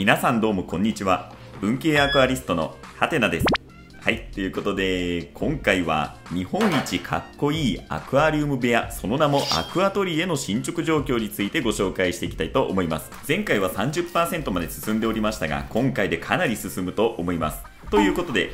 皆さんどうもこんにちは。文系アクアリストのハテナです。はい、ということで今回は日本一かっこいいアクアリウム部屋、その名もアクアトリエの進捗状況についてご紹介していきたいと思います。前回は 30% まで進んでおりましたが、今回でかなり進むと思います。ということで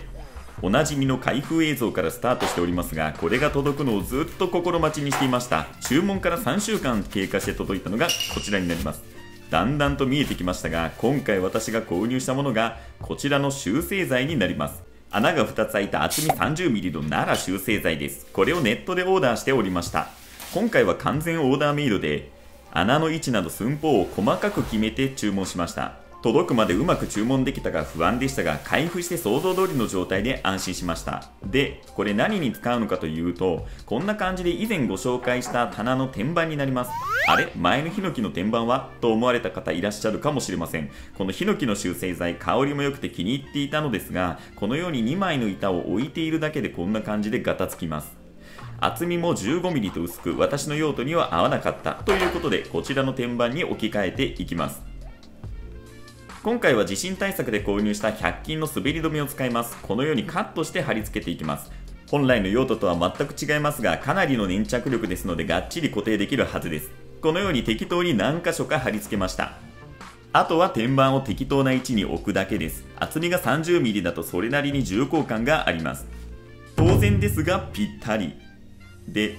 おなじみの開封映像からスタートしておりますが、これが届くのをずっと心待ちにしていました。注文から3週間経過して届いたのがこちらになります。だんだんと見えてきましたが、今回私が購入したものがこちらの集成材になります。穴が2つ開いた厚み 30mm の奈良集成材です。これをネットでオーダーしておりました。今回は完全オーダーメイドで、穴の位置など寸法を細かく決めて注文しました。届くまでうまく注文できたか不安でしたが、開封して想像通りの状態で安心しました。で、これ何に使うのかというと、こんな感じで以前ご紹介した棚の天板になります。あれ、前のヒノキの天板はと思われた方いらっしゃるかもしれません。このヒノキの集成材、香りも良くて気に入っていたのですが、このように2枚の板を置いているだけでこんな感じでガタつきます。厚みも 15mm と薄く、私の用途には合わなかったということで、こちらの天板に置き換えていきます。今回は地震対策で購入した100均の滑り止めを使います。このようにカットして貼り付けていきます。本来の用途とは全く違いますが、かなりの粘着力ですのでがっちり固定できるはずです。このように適当に何箇所か貼り付けました。あとは天板を適当な位置に置くだけです。厚みが 30mm だとそれなりに重厚感があります。当然ですがぴったり。で、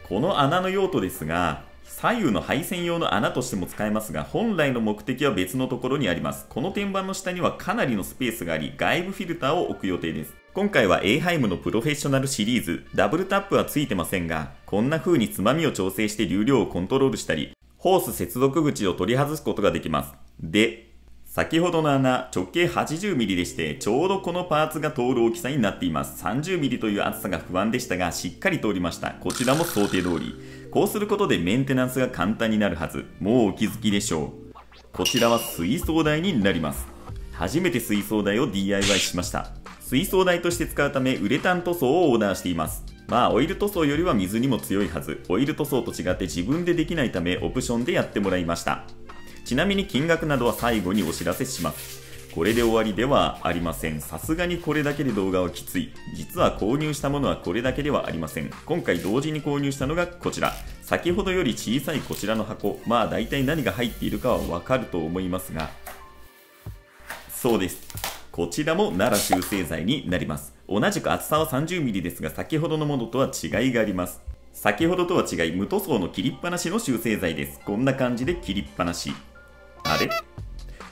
この穴の用途ですが、左右の配線用の穴としても使えますが、本来の目的は別のところにあります。この天板の下にはかなりのスペースがあり、外部フィルターを置く予定です。今回は A ハイムのプロフェッショナルシリーズ、ダブルタップはついてませんが、こんな風につまみを調整して流量をコントロールしたり、ホース接続口を取り外すことができます。で、先ほどの穴、直径 80mm でして、ちょうどこのパーツが通る大きさになっています。30mm という厚さが不安でしたが、しっかり通りました。こちらも想定通り。こうすることでメンテナンスが簡単になるはず。もうお気づきでしょう。こちらは水槽台になります。初めて水槽台を DIY しました。水槽台として使うため、ウレタン塗装をオーダーしています。まあ、オイル塗装よりは水にも強いはず。オイル塗装と違って自分でできないため、オプションでやってもらいました。ちなみに金額などは最後にお知らせします。これで終わりではありません。さすがにこれだけで動画はきつい。実は購入したものはこれだけではありません。今回同時に購入したのがこちら。先ほどより小さいこちらの箱。まあ大体何が入っているかはわかると思いますが。そうです。こちらも奈良集成材になります。同じく厚さは 30mm ですが、先ほどのものとは違いがあります。先ほどとは違い、無塗装の切りっぱなしの集成材です。こんな感じで切りっぱなし。あれ？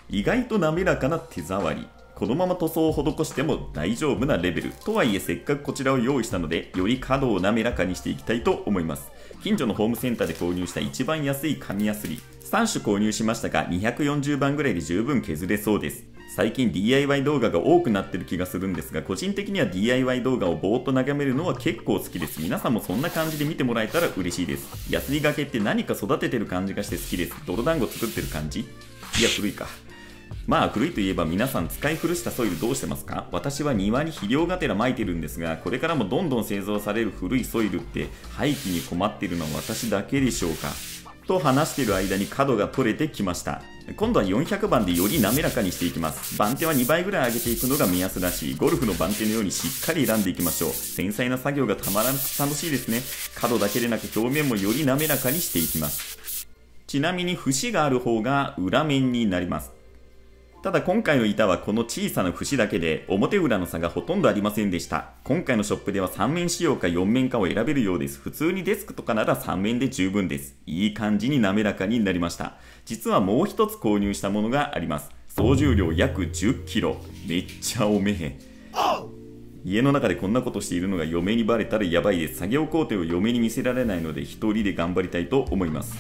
意外と滑らかな手触り。このまま塗装を施しても大丈夫なレベル。とはいえせっかくこちらを用意したので、より角を滑らかにしていきたいと思います。近所のホームセンターで購入した一番安い紙やすり。3種購入しましたが、240番ぐらいで十分削れそうです。最近 DIY 動画が多くなってる気がするんですが、個人的には DIY 動画をぼーっと眺めるのは結構好きです。皆さんもそんな感じで見てもらえたら嬉しいです。ヤスリがけって何か育ててる感じがして好きです。泥団子作ってる感じ？いや、古いか。まあ古いといえば皆さん使い古したソイルどうしてますか？私は庭に肥料がてら撒いてるんですが、これからもどんどん製造される古いソイルって廃棄に困っているのは私だけでしょうか？と話している間に角が取れてきました。今度は400番でより滑らかにしていきます。番手は2倍ぐらい上げていくのが目安らしい。ゴルフの番手のようにしっかり選んでいきましょう。繊細な作業がたまらなく楽しいですね。角だけでなく表面もより滑らかにしていきます。ちなみに節がある方が裏面になります。ただ今回の板はこの小さな節だけで表裏の差がほとんどありませんでした。今回のショップでは3面仕様か4面かを選べるようです。普通にデスクとかなら3面で十分です。いい感じに滑らかになりました。実はもう一つ購入したものがあります。総重量約 10kg。めっちゃおめえ。家の中でこんなことしているのが嫁にバレたらやばいです。作業工程を嫁に見せられないので一人で頑張りたいと思います。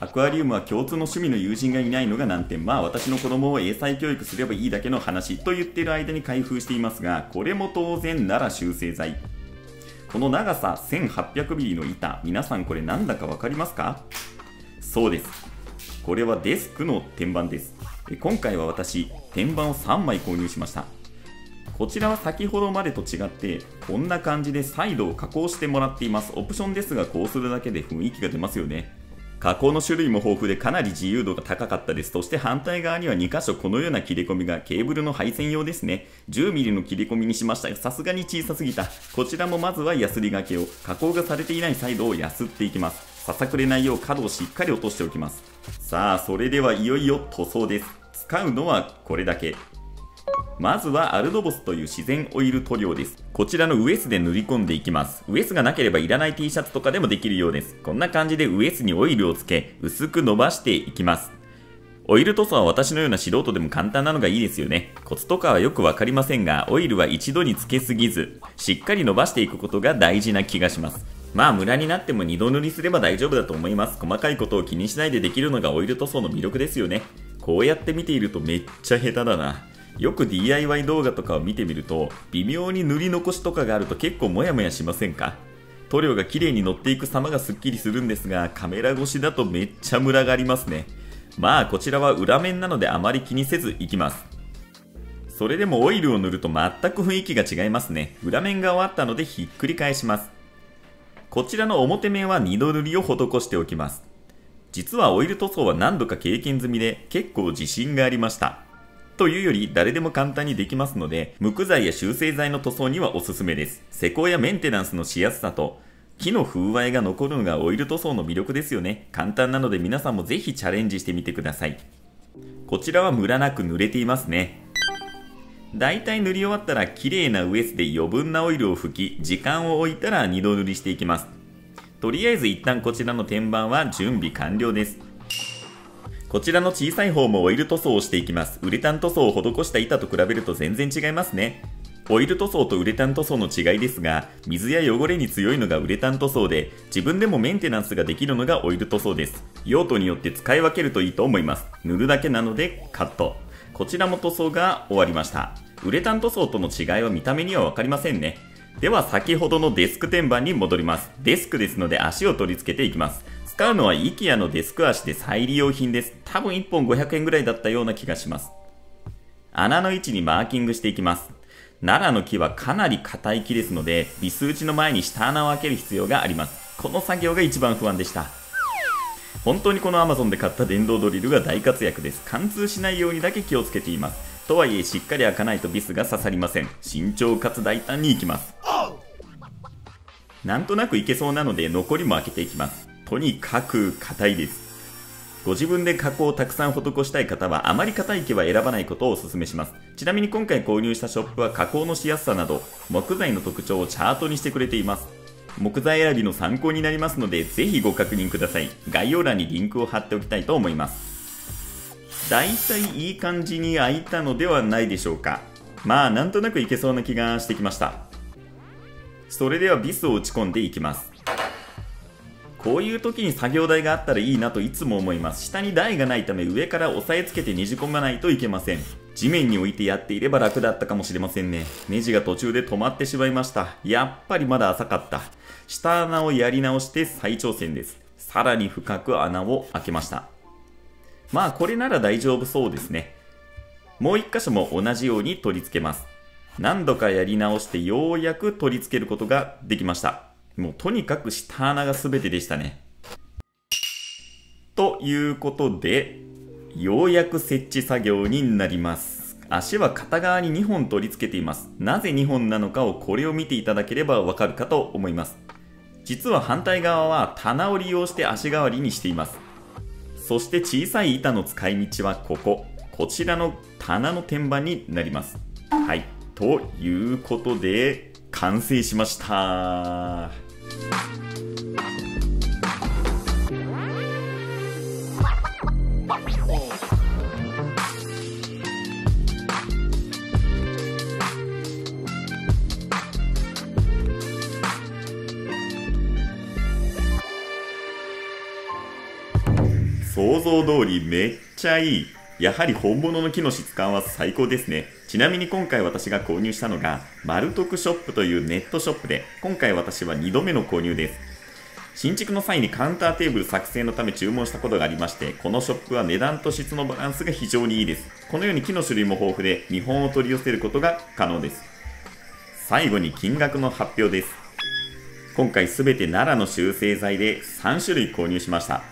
アクアリウムは共通の趣味の友人がいないのが難点。まあ私の子供を英才教育すればいいだけの話と言っている間に開封していますが、これも当然奈良集成材。この長さ 1800mm の板、皆さんこれなんだかわかりますか？そうです。これはデスクの天板です。今回は私、天板を3枚購入しました。こちらは先ほどまでと違って、こんな感じでサイドを加工してもらっています。オプションですが、こうするだけで雰囲気が出ますよね。加工の種類も豊富でかなり自由度が高かったです。そして反対側には2箇所このような切れ込みがケーブルの配線用ですね。10mm の切れ込みにしましたが、さすがに小さすぎた。こちらもまずはヤスリがけを、加工がされていないサイドをヤスっていきます。ささくれないよう角をしっかり落としておきます。さあ、それではいよいよ塗装です。使うのはこれだけ。まずはアルドボスという自然オイル塗料です。こちらのウエスで塗り込んでいきます。ウエスがなければいらない T シャツとかでもできるようです。こんな感じでウエスにオイルをつけ、薄く伸ばしていきます。オイル塗装は私のような素人でも簡単なのがいいですよね。コツとかはよくわかりませんが、オイルは一度につけすぎず、しっかり伸ばしていくことが大事な気がします。まあムラになっても2度塗りすれば大丈夫だと思います。細かいことを気にしないでできるのがオイル塗装の魅力ですよね。こうやって見ているとめっちゃ下手だな。よく DIY 動画とかを見てみると、微妙に塗り残しとかがあると結構モヤモヤしませんか？塗料が綺麗に乗っていく様がすっきりするんですが、カメラ越しだとめっちゃムラがありますね。まあこちらは裏面なのであまり気にせずいきます。それでもオイルを塗ると全く雰囲気が違いますね。裏面が終わったのでひっくり返します。こちらの表面は2度塗りを施しておきます。実はオイル塗装は何度か経験済みで結構自信がありました。というより誰でも簡単にできますので、無垢材や修正剤の塗装にはおすすめです。施工やメンテナンスのしやすさと木の風合いが残るのがオイル塗装の魅力ですよね。簡単なので皆さんもぜひチャレンジしてみてください。こちらはムラなく塗れていますね。だいたい塗り終わったら綺麗なウエスで余分なオイルを拭き、時間を置いたら2度塗りしていきます。とりあえず一旦こちらの天板は準備完了です。こちらの小さい方もオイル塗装をしていきます。ウレタン塗装を施した板と比べると全然違いますね。オイル塗装とウレタン塗装の違いですが、水や汚れに強いのがウレタン塗装で、自分でもメンテナンスができるのがオイル塗装です。用途によって使い分けるといいと思います。塗るだけなのでカット。こちらも塗装が終わりました。ウレタン塗装との違いは見た目には分かりませんね。では先ほどのデスク天板に戻ります。デスクですので足を取り付けていきます。使うのは IKEA のデスク足で再利用品です。多分1本500円ぐらいだったような気がします。穴の位置にマーキングしていきます。奈良の木はかなり硬い木ですので、ビス打ちの前に下穴を開ける必要があります。この作業が一番不安でした。本当にこの Amazon で買った電動ドリルが大活躍です。貫通しないようにだけ気をつけています。とはいえしっかり開かないとビスが刺さりません。慎重かつ大胆にいきます。なんとなくいけそうなので残りも開けていきます。とにかく硬いです。ご自分で加工をたくさん施したい方はあまり硬い木は選ばないことをお勧めします。ちなみに今回購入したショップは加工のしやすさなど木材の特徴をチャートにしてくれています。木材選びの参考になりますのでぜひご確認ください。概要欄にリンクを貼っておきたいと思います。だいたいいい感じに開いたのではないでしょうか。まあなんとなくいけそうな気がしてきました。それではビスを打ち込んでいきます。こういう時に作業台があったらいいなといつも思います。下に台がないため上から押さえつけてねじ込まないといけません。地面に置いてやっていれば楽だったかもしれませんね。ネジが途中で止まってしまいました。やっぱりまだ浅かった。下穴をやり直して再挑戦です。さらに深く穴を開けました。まあこれなら大丈夫そうですね。もう一箇所も同じように取り付けます。何度かやり直してようやく取り付けることができました。もうとにかく下穴が全てでしたね。ということで、ようやく設置作業になります。足は片側に2本取り付けています。なぜ2本なのかをこれを見ていただければわかるかと思います。実は反対側は棚を利用して足代わりにしています。そして小さい板の使い道はこちらの棚の天板になります。はい。ということで、完成しました。想像通りめっちゃいい。やはり本物の木の質感は最高ですね。ちなみに今回私が購入したのがマルトクショップというネットショップで、今回私は2度目の購入です。新築の際にカウンターテーブル作成のため注文したことがありまして、このショップは値段と質のバランスが非常にいいです。このように木の種類も豊富で見本を取り寄せることが可能です。最後に金額の発表です。今回すべて奈良の修正材で3種類購入しました。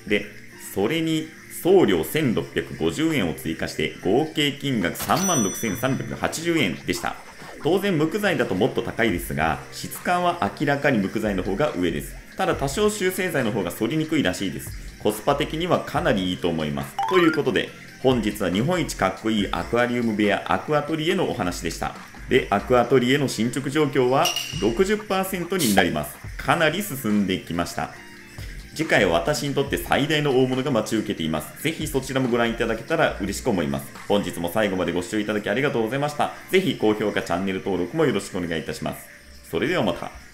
で、それに送料1650円を追加して合計金額36,380円でした。当然無垢材だともっと高いですが、質感は明らかに無垢材の方が上です。ただ多少修正材の方が反りにくいらしいです。コスパ的にはかなりいいと思います。ということで、本日は日本一かっこいいアクアリウム部屋アクアトリエのお話でした。で、アクアトリエの進捗状況は 60% になります。かなり進んできました。次回は私にとって最大の大物が待ち受けています。ぜひそちらもご覧いただけたら嬉しく思います。本日も最後までご視聴いただきありがとうございました。ぜひ高評価、チャンネル登録もよろしくお願いいたします。それではまた。